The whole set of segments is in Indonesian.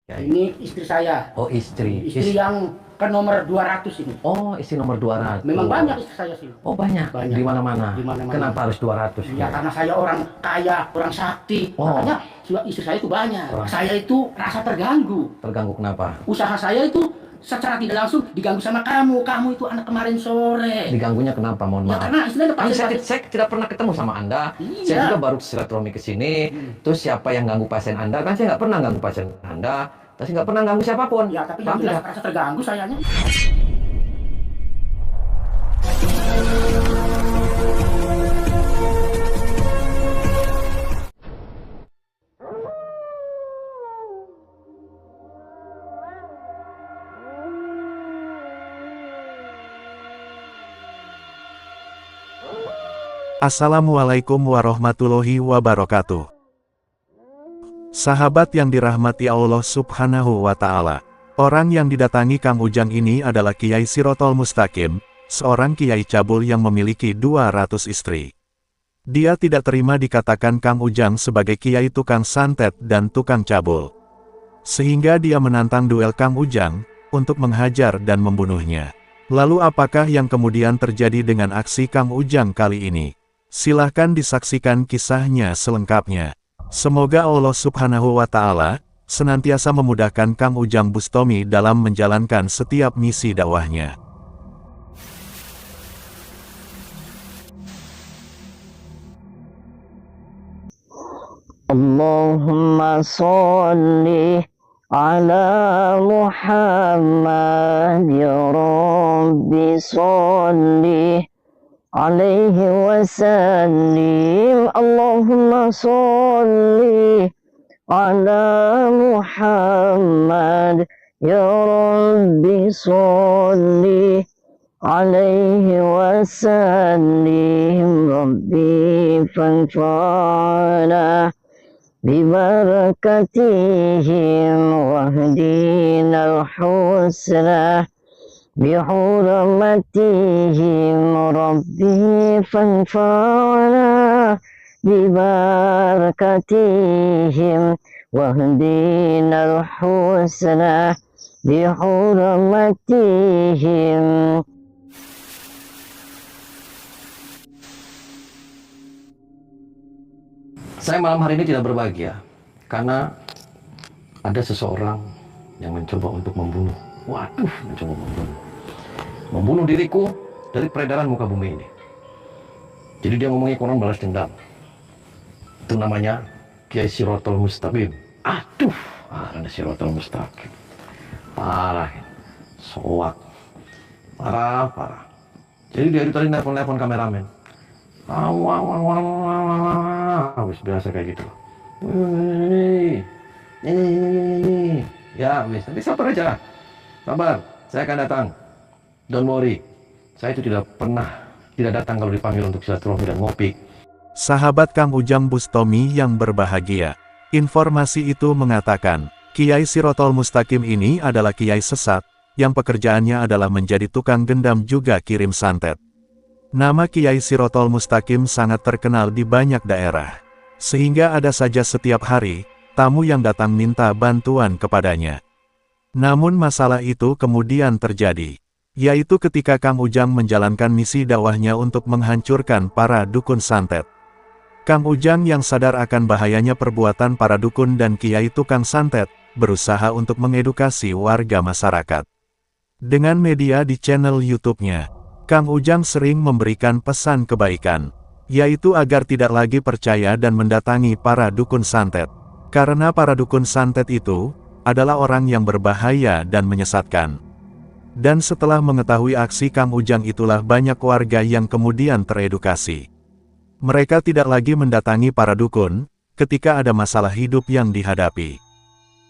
Kiai? Ini istri saya. Oh, istri. Istri yang ke nomor 200 ini. Oh, istri nomor 200. Memang banyak istri saya sih. Oh, banyak. Banyak. Di mana-mana. Di mana-mana. Kenapa harus 200? Ya karena saya orang kaya, orang sakti. Oh. Makanya istri saya itu banyak. Oh. Saya itu rasa terganggu. Terganggu kenapa? Usaha saya itu secara tidak langsung diganggu sama kamu. Kamu itu anak kemarin sore. Diganggunya kenapa? Mohon Ya maaf. karena istilahnya Kan pasien. saya tidak pernah ketemu sama Anda. Iya. Saya juga baru silaturahmi ke sini. Terus siapa yang ganggu pasien Anda? Kan saya nggak pernah ganggu pasien Anda. Tapi nggak pernah ganggu siapapun. Ya tapi yang Paham jelas tidak? rasa terganggu sayanya. Assalamualaikum warahmatullahi wabarakatuh. Sahabat yang dirahmati Allah Subhanahu wa Ta'ala, orang yang didatangi Kang Ujang ini adalah Kiai Sirotol Mustaqim, seorang kiai cabul yang memiliki 200 istri. Dia tidak terima dikatakan Kang Ujang sebagai kiai tukang santet dan tukang cabul. Sehingga dia menantang duel Kang Ujang untuk menghajar dan membunuhnya. Lalu apakah yang kemudian terjadi dengan aksi Kang Ujang kali ini? Silahkan disaksikan kisahnya selengkapnya. Semoga Allah Subhanahu wa Ta'ala senantiasa memudahkan Kang Ujang Bustomi dalam menjalankan setiap misi dakwahnya. Allahumma sholli ala Muhammad ya Rabbi sholli alaihi wasallim. Allahumma sholli ala Muhammad ya Rabbi sholli alaihi wasallim. Rabbi fanfa'na ببركتهم واهدنا الحسنى بحرمتهم ربي فانفعنا ببركتهم واهدنا الحسنى بحرمتهم. Saya malam hari ini tidak berbahagia karena ada seseorang yang mencoba untuk membunuh. Waduh, mencoba membunuh diriku dari peredaran muka bumi ini. Jadi dia ngomongnya konon balas dendam. Itu namanya Kiai Sirotol Mustaqim. Aduh, ada Sirotol Mustaqim. Parah, soak. Parah. Jadi dia itu tadi nelpon kameramen. Habis biasa kayak gitu. Ya, habis. Nanti sabar aja. Sabar, saya akan datang. Don't worry. Saya itu tidak datang kalau dipanggil untuk silaturahmi dan ngopi. Sahabat Kang Ujang Bustomi yang berbahagia. Informasi itu mengatakan, Kiai Sirotol Mustaqim ini adalah kiai sesat, yang pekerjaannya adalah menjadi tukang gendam juga kirim santet. Nama Kiai Sirotol Mustaqim sangat terkenal di banyak daerah. Sehingga ada saja setiap hari, tamu yang datang minta bantuan kepadanya. Namun masalah itu kemudian terjadi. Yaitu ketika Kang Ujang menjalankan misi dakwahnya untuk menghancurkan para dukun santet. Kang Ujang yang sadar akan bahayanya perbuatan para dukun dan kiai tukang santet, berusaha untuk mengedukasi warga masyarakat. Dengan media di channel YouTube-nya, Kang Ujang sering memberikan pesan kebaikan, yaitu agar tidak lagi percaya dan mendatangi para dukun santet. Karena para dukun santet itu adalah orang yang berbahaya dan menyesatkan. Dan setelah mengetahui aksi Kang Ujang itulah banyak warga yang kemudian teredukasi. Mereka tidak lagi mendatangi para dukun ketika ada masalah hidup yang dihadapi.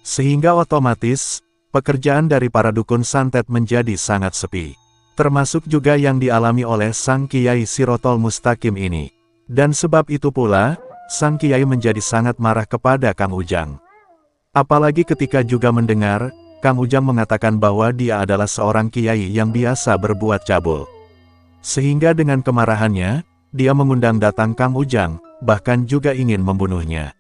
Sehingga otomatis, pekerjaan dari para dukun santet menjadi sangat sepi. Termasuk juga yang dialami oleh Sang Kiai Sirotol Mustaqim ini. Dan sebab itu pula, Sang Kiai menjadi sangat marah kepada Kang Ujang. Apalagi ketika juga mendengar, Kang Ujang mengatakan bahwa dia adalah seorang kiai yang biasa berbuat cabul. Sehingga dengan kemarahannya, dia mengundang datang Kang Ujang, bahkan juga ingin membunuhnya.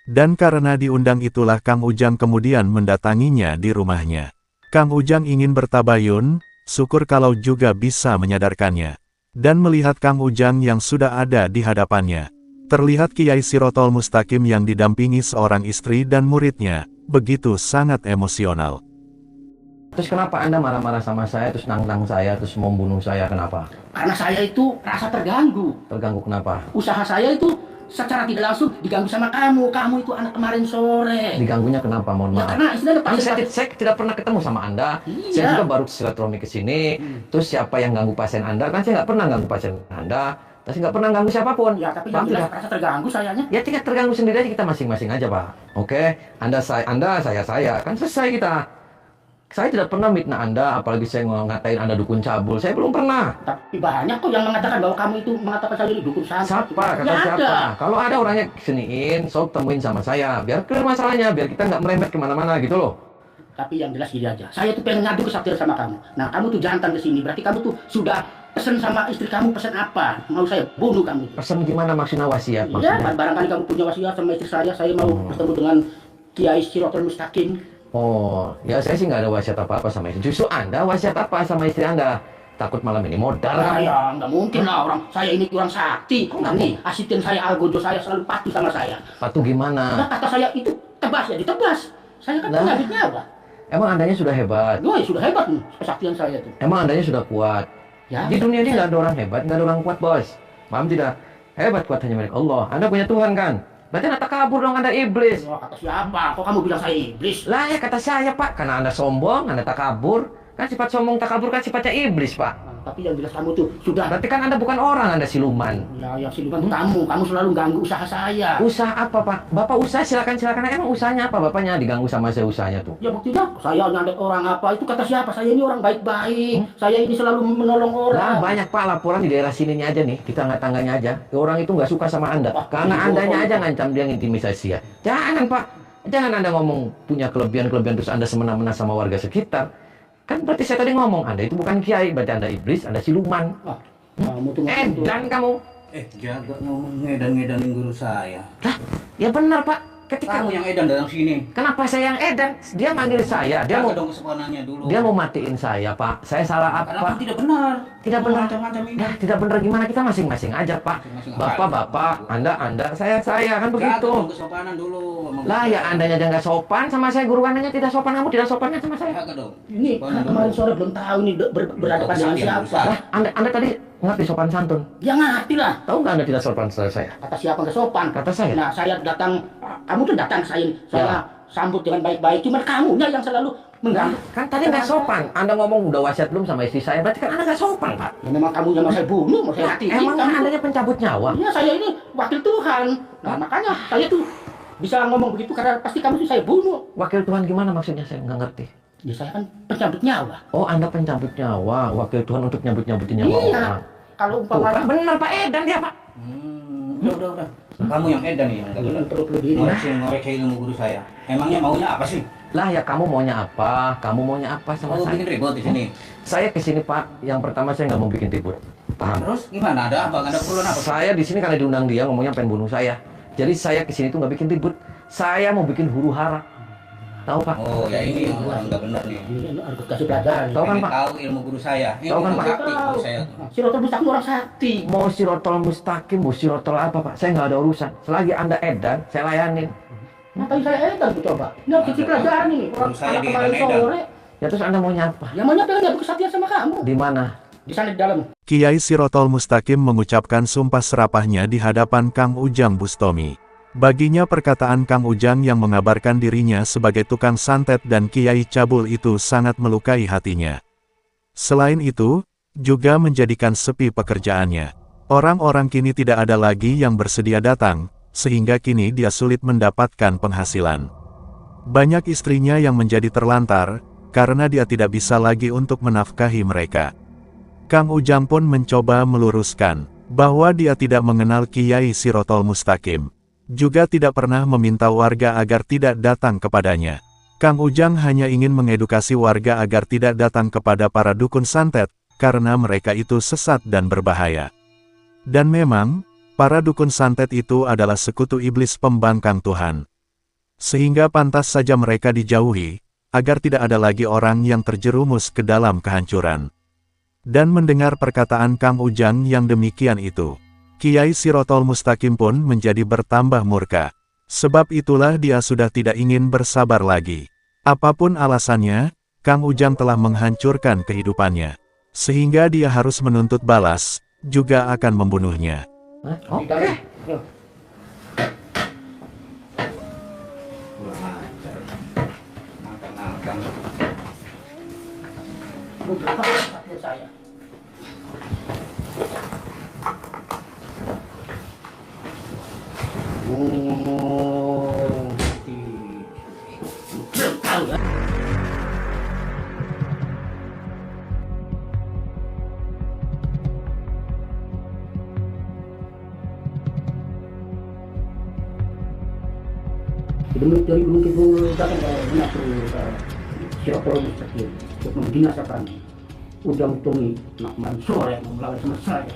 Dan karena diundang itulah Kang Ujang kemudian mendatanginya di rumahnya. Kang Ujang ingin bertabayun, syukur kalau juga bisa menyadarkannya. Dan melihat Kang Ujang yang sudah ada di hadapannya. Terlihat Kiai Sirotol Mustaqim yang didampingi seorang istri dan muridnya, begitu sangat emosional. Terus kenapa Anda marah-marah sama saya, terus nang-nang saya, terus mau bunuh saya, kenapa? Karena saya itu rasa terganggu. Terganggu kenapa? Usaha saya itu secara tidak langsung diganggu sama kamu. Kamu itu anak kemarin sore. Diganggunya kenapa, mohon Ya maaf? karena istilahnya Kan saya tidak pernah ketemu sama Anda. Iya. Saya juga baru silaturahmi ke sini. Terus siapa yang ganggu pasien Anda? Kan saya nggak pernah ganggu pasien Anda. Saya nggak pernah ganggu siapapun. Ya tapi Paham yang jelas tidak? rasa terganggu sayanya. Ya tidak terganggu sendiri aja, kita masing-masing aja, Pak. Oke? Anda, saya. Kan selesai kita. Saya tidak pernah mitnah Anda, apalagi saya ngatain Anda dukun cabul. Saya belum pernah. Tapi banyak kok yang mengatakan bahwa kamu itu mengatakan saya ini dukun santet. Siapa? Kata Ya siapa? ada. Kalau ada orangnya kesiniin, so temuin sama saya. Biar clear masalahnya, biar kita nggak merembet kemana-mana gitu loh. Tapi yang jelas gini aja. Saya tuh pengen ngadu kesaktian sama kamu. Nah kamu tuh jantan ke sini. Berarti kamu tuh sudah pesen sama istri kamu, pesen apa? Mau saya bunuh kamu. Pesan gimana maksudnya wasiat? Ya, Maksudnya? barangkali kamu punya wasiat sama istri saya mau bertemu dengan Kiai Sirotol Mustaqim. Oh, ya saya sih nggak ada wasiat apa-apa sama istri. Justru Anda wasiat apa sama istri Anda? Takut malam ini modal Nah, kamu. ya nggak mungkin lah orang saya ini kurang sakti. Nah, nih asisten saya Algojo saya selalu patuh sama saya. Patuh gimana? Nah kata saya itu tebas ya ditebas. Saya kan Nah. penyakit nyawa. Emang Andanya sudah hebat. Wah sudah hebat nih kesaktian saya tuh. Emang Andanya sudah kuat. Ya. Di dunia ini nggak ada orang hebat, nggak ada orang kuat, bos. Paham tidak? Hebat kuat hanya milik Allah. Anda punya Tuhan kan? Berarti Anda tak kabur dong, Anda iblis. Wah, kata siapa? Kok kamu bilang saya iblis? Lah ya kata saya, Pak. Karena Anda sombong, Anda tak kabur. Kan sifat sombong tak kabur kan sifatnya iblis, Pak. Nah, tapi yang jelas kamu tuh sudah. Berarti kan Anda bukan orang, Anda siluman. Ya yang siluman tuh kamu selalu ganggu usaha saya. Usaha apa, Pak? Bapak usaha silakan. Emang usahanya apa? Bapaknya diganggu sama saya usahanya tuh. Ya buktinya saya nyandet orang apa itu kata siapa? Saya ini orang baik-baik. Saya ini selalu menolong Lah orang. banyak Pak laporan di daerah sininya aja nih, kita nggak tangganya aja. Orang itu nggak suka sama Anda, Wah, karena itu Andanya apa? aja ngancam dia ngintimisasi ya. Jangan Pak, jangan Anda ngomong punya kelebihan terus Anda semena-mena sama warga sekitar. Kan berarti saya tadi ngomong Anda itu bukan kiai, berarti Anda iblis, Anda siluman. Wah, kamu tuh ngomong tuh. Dan kamu, Jaga ngomong ngedan-ngedanin guru saya. lah ya benar Pak. Ketika Kamu yang edan datang sini. kenapa saya yang edan? Dia manggil saya, dia Jaga mau dong kesopanannya dulu. dia mau matiin saya Pak. Saya salah Karena apa? tidak benar. Tidak benar. Macam-macam ini. Nah, tidak benar gimana, kita masing-masing aja Pak. Masing-masing Bapak, Anda, saya kan Jaga begitu. dong kesopanan dulu. Ngomong Lah ya Andanya aja nggak sopan sama saya, guru Andanya tidak sopan, kamu tidak sopannya sama saya. Jaga dong. Ini Sopanan dulu. kemarin sore belum tahu nih berhadapan dengan Kesaktian siapa. Lah, anda tadi ngerti sopan santun. Ya ngerti lah. Tahu nggak Anda tidak sopan sama saya? Kata siapa nggak sopan? Kata saya. Nah saya datang, kamu tuh datang ke saya, saya Ya. sambut dengan baik-baik. Cuma kamunya yang selalu mengganggu. Kan tadi nggak sopan. Anda ngomong udah wasiat belum sama istri saya, berarti kan Anda nggak sopan Pak. Ya memang kamu yang mau saya bunuh, mau saya mati. Emang Andanya pencabut nyawa? Iya saya ini wakil Tuhan. Nah makanya saya tuh bisa ngomong begitu karena pasti kamu tuh saya bunuh. Wakil Tuhan gimana maksudnya, saya nggak ngerti. Ya saya kan pencabut nyawa. Oh Anda pencabut nyawa, wakil Tuhan untuk nyabut-nyabutin nyawa Iya. orang. Kalau Tuh, Pak, umpamanya benar Pak Edan dia Pak. Udah. Kamu yang edan nih yang nggak benar. perut lebih ini. Ngoreksi ilmu guru saya. Emangnya maunya apa sih? Lah ya kamu maunya apa? Kamu maunya apa sama Mau saya? bikin ribut di sini. Saya kesini Pak, yang pertama saya nggak mau bikin ribut. Paham? Terus gimana? Ada apa? Nggak ada keperluan apa? Saya di sini karena diundang dia ngomongnya pengen bunuh saya. Jadi saya kesini tuh nggak bikin ribut. Saya mau bikin huru hara. Tahu Pak? Oh ya ini orang nggak benar nih. Ini harus kasih pelajaran. Tahu kan, Pengen Pak? tahu ilmu guru saya. Ini Tahu kan, ilmu Pak? sakti guru saya. Si Roto Mustaqim orang sakti. Mau sirotol mustaqim, mau sirotol apa Pak? Saya nggak ada urusan. Selagi Anda edan, saya layanin. Ngapain saya edan tuh coba? Ini harus kasih pelajaran ini. Orang Saya anak di kemarin edan-edan. sore. Ya terus Anda maunya apa? Yang mana pengen ngadu kesaktian sama kamu? Di mana? Di sana di dalam. Kiai Sirotol Mustaqim mengucapkan sumpah serapahnya di hadapan Kang Ujang Bustomi. Baginya perkataan Kang Ujang yang mengabarkan dirinya sebagai tukang santet dan kiai cabul itu sangat melukai hatinya. Selain itu, juga menjadikan sepi pekerjaannya. Orang-orang kini tidak ada lagi yang bersedia datang, sehingga kini dia sulit mendapatkan penghasilan. Banyak istrinya yang menjadi terlantar, karena dia tidak bisa lagi untuk menafkahi mereka. Kang Ujang pun mencoba meluruskan, bahwa dia tidak mengenal Kiai Sirotol Mustaqim. Juga tidak pernah meminta warga agar tidak datang kepadanya. Kang Ujang hanya ingin mengedukasi warga agar tidak datang kepada para dukun santet, karena mereka itu sesat dan berbahaya. Dan memang, para dukun santet itu adalah sekutu iblis pembangkang Tuhan. Sehingga pantas saja mereka dijauhi, agar tidak ada lagi orang yang terjerumus ke dalam kehancuran. Dan mendengar perkataan Kang Ujang yang demikian itu, Kiai Sirotol Mustaqim pun menjadi bertambah murka. Sebab itulah dia sudah tidak ingin bersabar lagi. Apapun alasannya, Kang Ujang telah menghancurkan kehidupannya. Sehingga dia harus menuntut balas, juga akan membunuhnya. Oke. Saya. Tahu ya. Dari gunung itu datang ke Menatu Sirotol Mustaqim untuk membinasakan Ujang Tomi nak Mansur yang melawan sama saya.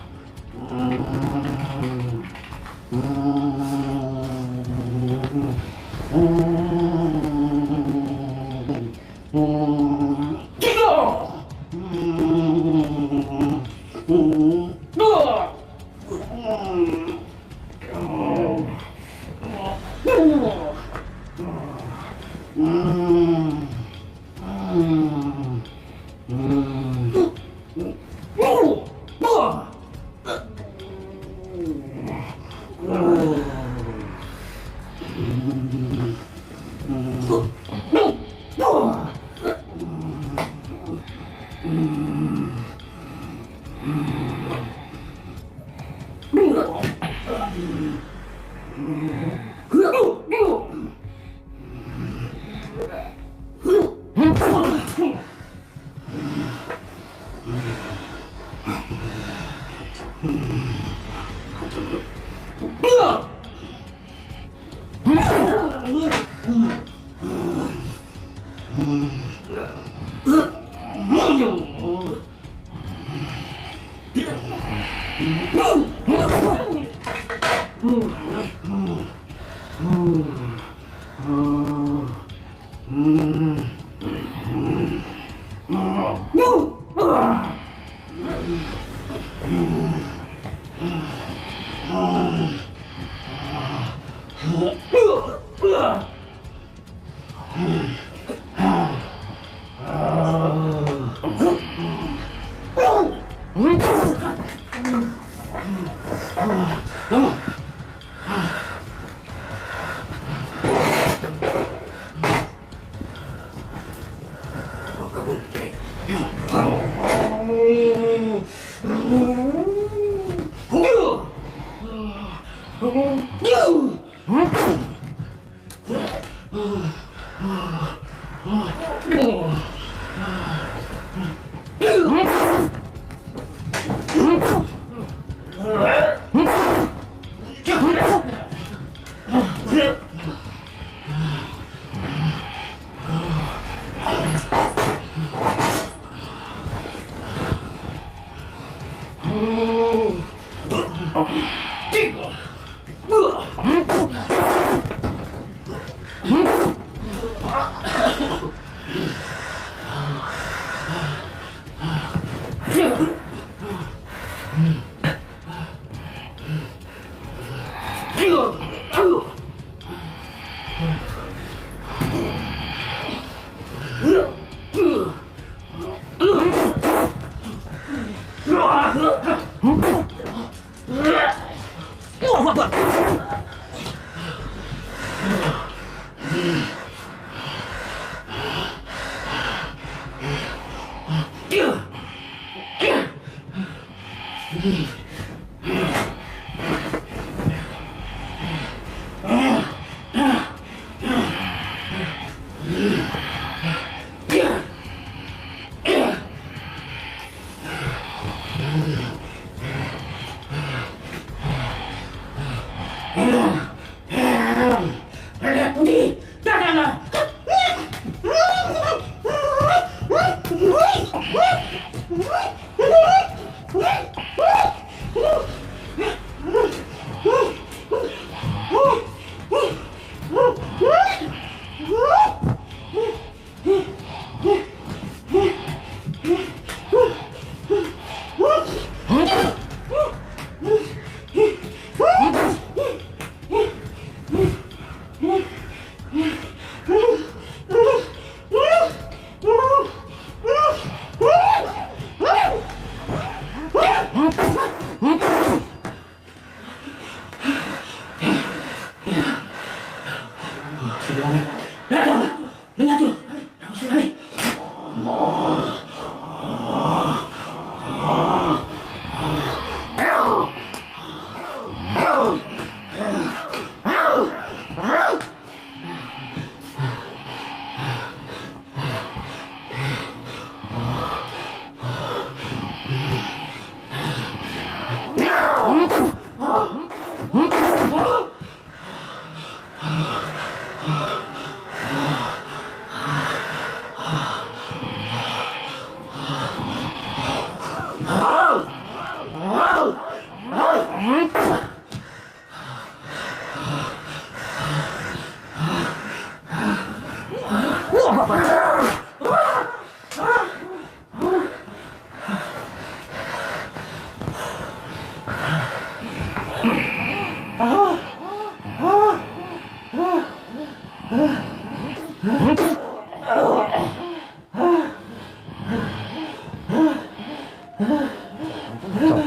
apa?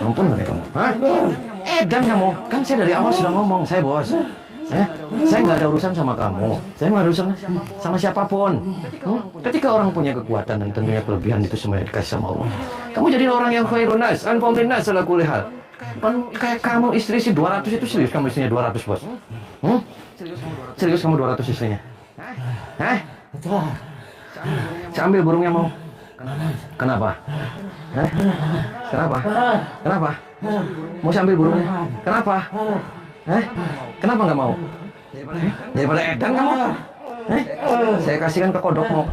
Ampun dari kamu. Hah? Edan kamu. Kan saya dari awal sudah ngomong, saya bos. Saya nggak ada urusan sama kamu. Saya nggak ada urusan sama siapapun. Ketika orang punya kekuatan dan tentunya kelebihan itu semuanya dikasih sama Allah. Kamu jadi orang yang khairun nas, anfa'un nas ala kulli hal. Kayak kamu istri si 200 itu serius kamu istrinya 200 bos? Serius kamu 200 istrinya? Hah? Saya ambil burungnya mau. Kenapa? Hah? Kenapa? Kenapa? Mau saya ambil burungnya? Kenapa? Hah? Kenapa nggak mau? Daripada edan kamu? Saya kasihkan ke kodok mau.